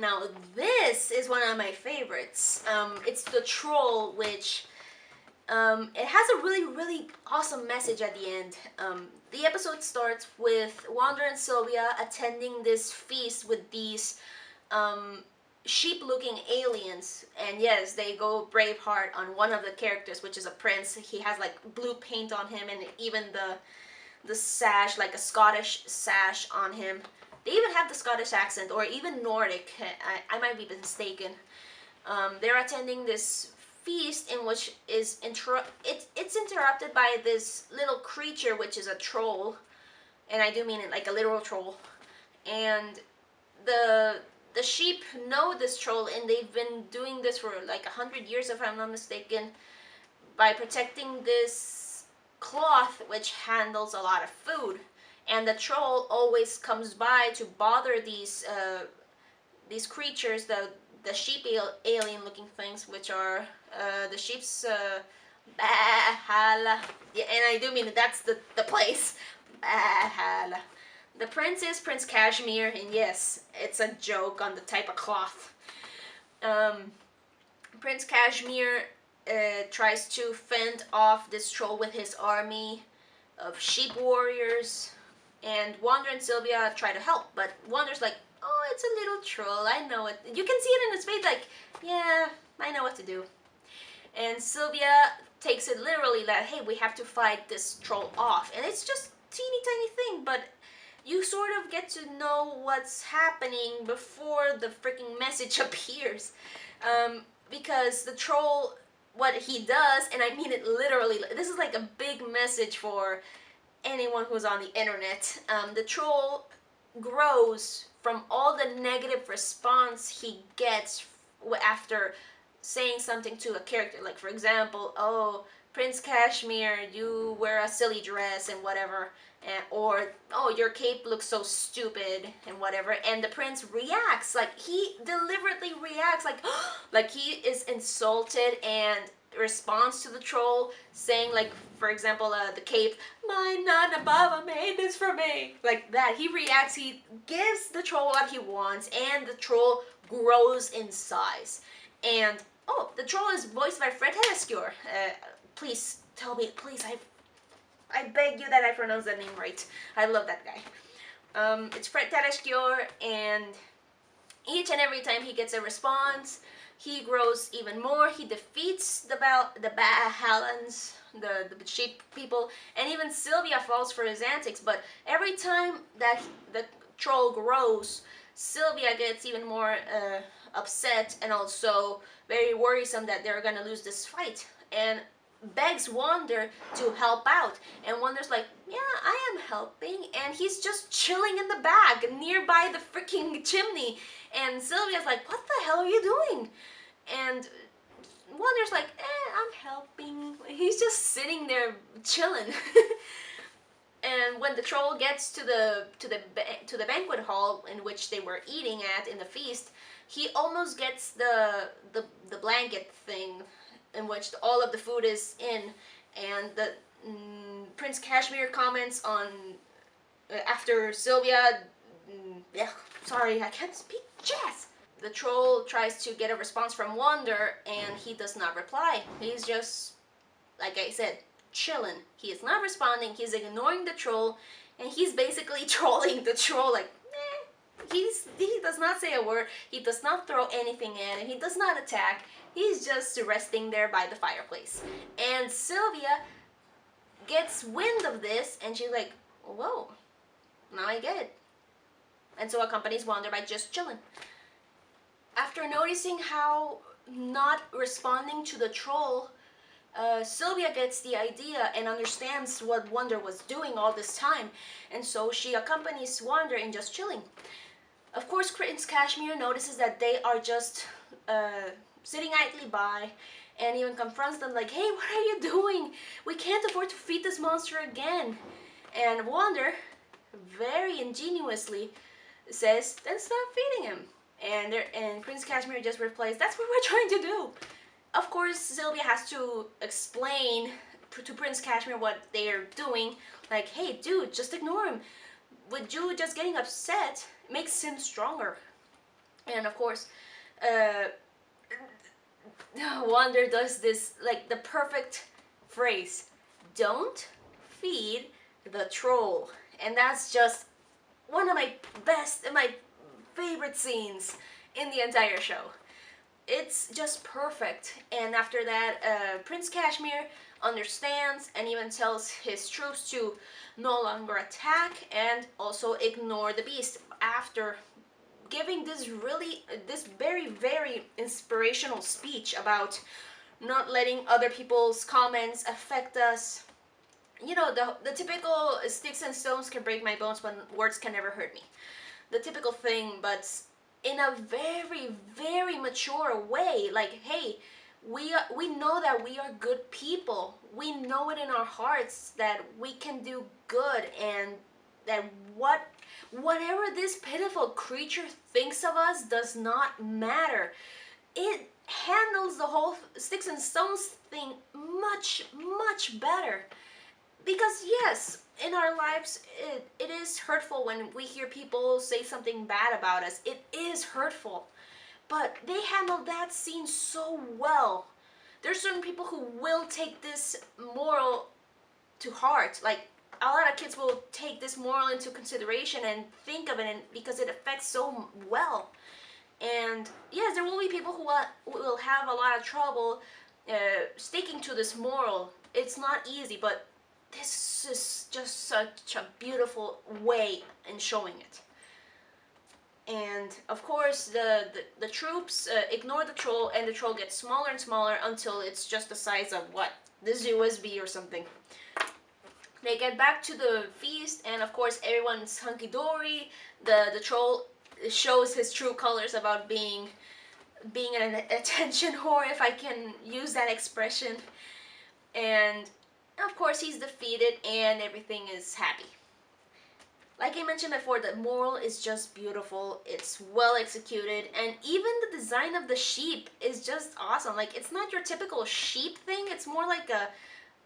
Now this is one of my favorites. It's the troll, which it has a really awesome message at the end. The episode starts with Wander and Sylvia attending this feast with these sheep-looking aliens, and yes, they go Braveheart on one of the characters, which is a prince. He has like blue paint on him, and even the sash, like a Scottish sash on him. They even have the Scottish accent, or even Nordic. I might be mistaken. They're attending this feast in which it's interrupted by this little creature, which is a troll, and I do mean it like a literal troll. And the sheep know this troll, and they've been doing this for like 100 years, if I'm not mistaken, by protecting this cloth which handles a lot of food. And the troll always comes by to bother these creatures, the sheep alien looking things, which are the sheep's Bahala. Yeah, and I do mean that's the place. Bahala. The prince is Prince Cashmere, and yes, it's a joke on the type of cloth. Prince Cashmere tries to fend off this troll with his army of sheep warriors, and Wander and Sylvia try to help, but Wander's like, oh, it's a little troll, I know it. You can see it in his face, like, yeah, I know what to do. And Sylvia takes it literally that, hey, we have to fight this troll off. And it's just teeny tiny thing, but you sort of get to know what's happening before the freaking message appears. Because the troll, what he does, and I mean it literally, this is like a big message for anyone who's on the internet. The troll grows from all the negative response he gets after saying something to a character. Like, for example, oh, Prince Cashmere, you wear a silly dress and whatever, or oh, your cape looks so stupid and whatever, and the prince reacts, like he deliberately reacts, like like he is insulted and responds to the troll, saying, like, for example, the cape, my Nana Baba made this for me, like that. He reacts, he gives the troll what he wants, and the troll grows in size. And oh, the troll is voiced by Fred Hedescure. Please tell me, please, I beg you that I pronounce that name right. I love that guy. It's Fred Hedescure, and each and every time he gets a response, he grows even more. He defeats the Bahalans, the sheep people, and even Sylvia falls for his antics. But every time that the troll grows, Sylvia gets even more upset, and also very worrisome that they're gonna lose this fight, and begs Wander to help out. And Wander's like, yeah, I am helping, and he's just chilling in the back nearby the freaking chimney. And Sylvia's like, what the hell are you doing? And Wander's like, I'm helping. He's just sitting there chilling. And when the troll gets to the banquet hall in which they were eating at in the feast, he almost gets the blanket thing in which all of the food is in, and the Prince Cashmere comments on after Sylvia. Sorry, I can't speak jazz. The troll tries to get a response from Wander, and he does not reply. He's just, like I said, chilling. He is not responding. He's ignoring the troll, and he's basically trolling the troll, like, he does not say a word. He does not throw anything at him. He does not attack. He's just resting there by the fireplace. And Sylvia gets wind of this, and she's like, whoa, now I get it. And so accompanies Wander by just chilling. After noticing how not responding to the troll, Sylvia gets the idea and understands what Wander was doing all this time, and so she accompanies Wander in just chilling. Of course, Prince Cashmere notices that they are just sitting idly by, and even confronts them like, hey, what are you doing? We can't afford to feed this monster again. And Wander, very ingenuously, says, then stop feeding him. And Prince Cashmere just replies, that's what we're trying to do. Of course, Sylvia has to explain to Prince Cashmere what they're doing. Like, hey, dude, just ignore him. With you just getting upset makes him stronger. And of course, uh, Wonder does this, like, the perfect phrase, don't feed the troll. And that's just one of my favorite scenes in the entire show. It's just perfect. And after that, Prince Cashmere understands and even tells his troops to no longer attack and also ignore the beast after giving this very, very inspirational speech about not letting other people's comments affect us. You know, the typical sticks and stones can break my bones, but words can never hurt me. The typical thing, but in a very, very mature way. Like, hey, we know that we are good people. We know it in our hearts that we can do good, and that whatever this pitiful creature thinks of us does not matter. It handles the whole sticks and stones thing much, much better. Because yes, in our lives, it is hurtful when we hear people say something bad about us. It is hurtful. But they handled that scene so well. There's certain people who will take this moral to heart. Like, a lot of kids will take this moral into consideration and think of it, and because it affects so well. And yes, there will be people who will have a lot of trouble sticking to this moral. It's not easy, but this is just such a beautiful way in showing it. And of course, the troops ignore the troll, and the troll gets smaller and smaller until it's just the size of what? This USB or something. They get back to the feast, and of course everyone's hunky-dory. The troll shows his true colors about being an attention whore, if I can use that expression. And of course he's defeated and everything is happy. Like I mentioned before, the moral is just beautiful. It's well executed, and even the design of the sheep is just awesome. Like, it's not your typical sheep thing. It's more like a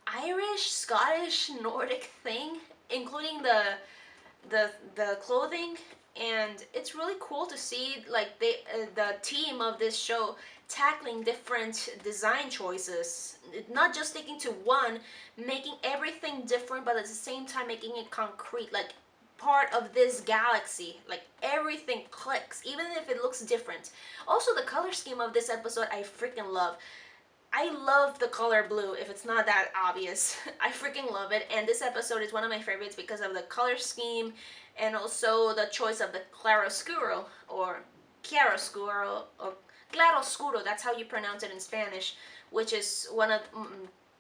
Irish, Scottish, Nordic thing, including the clothing. And it's really cool to see, like, the team of this show tackling different design choices, not just sticking to one, making everything different, but at the same time making it concrete, like part of this galaxy. Like, everything clicks, even if it looks different. Also, the color scheme of this episode I freaking love. I love the color blue, if it's not that obvious. I freaking love it, and this episode is one of my favorites because of the color scheme and also the choice of the claroscuro, or chiaroscuro, or claroscuro, that's how you pronounce it in Spanish, which is one of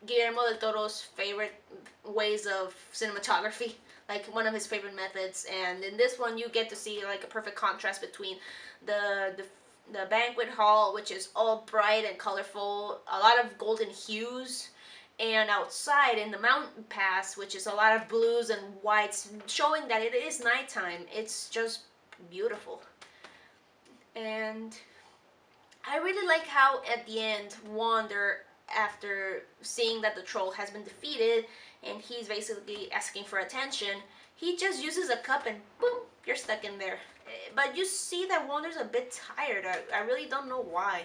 Guillermo del Toro's favorite ways of cinematography, like one of his favorite methods. And in this one you get to see like a perfect contrast between the banquet hall, which is all bright and colorful, a lot of golden hues, and outside in the mountain pass, which is a lot of blues and whites, showing that it is nighttime. It's just beautiful. And I really like how at the end, Wander, after seeing that the troll has been defeated and he's basically asking for attention, he just uses a cup and boom, you're stuck in there. But you see that Wander's a bit tired. I really don't know why.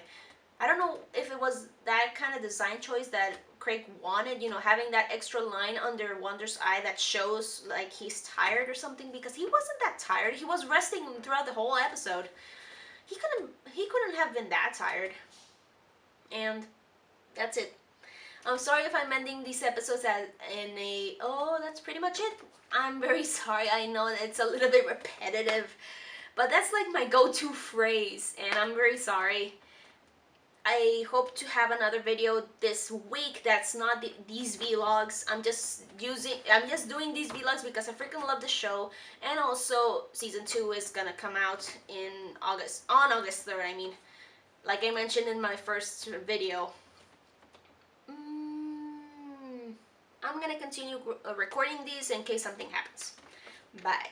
I don't know if it was that kind of design choice that Craig wanted, you know, having that extra line under Wander's eye that shows like he's tired or something, because he wasn't that tired. He was resting throughout the whole episode. He couldn't have been that tired. And that's it. I'm sorry if I'm ending these episodes in a, oh, that's pretty much it. I'm very sorry. I know that it's a little bit repetitive, but that's like my go-to phrase, and I'm very sorry. I hope to have another video this week that's not these vlogs. I'm just doing these vlogs because I freaking love the show, and also season 2 is gonna come out in August, on August 3rd, I mean, like I mentioned in my first video. I'm gonna continue recording these in case something happens. Bye.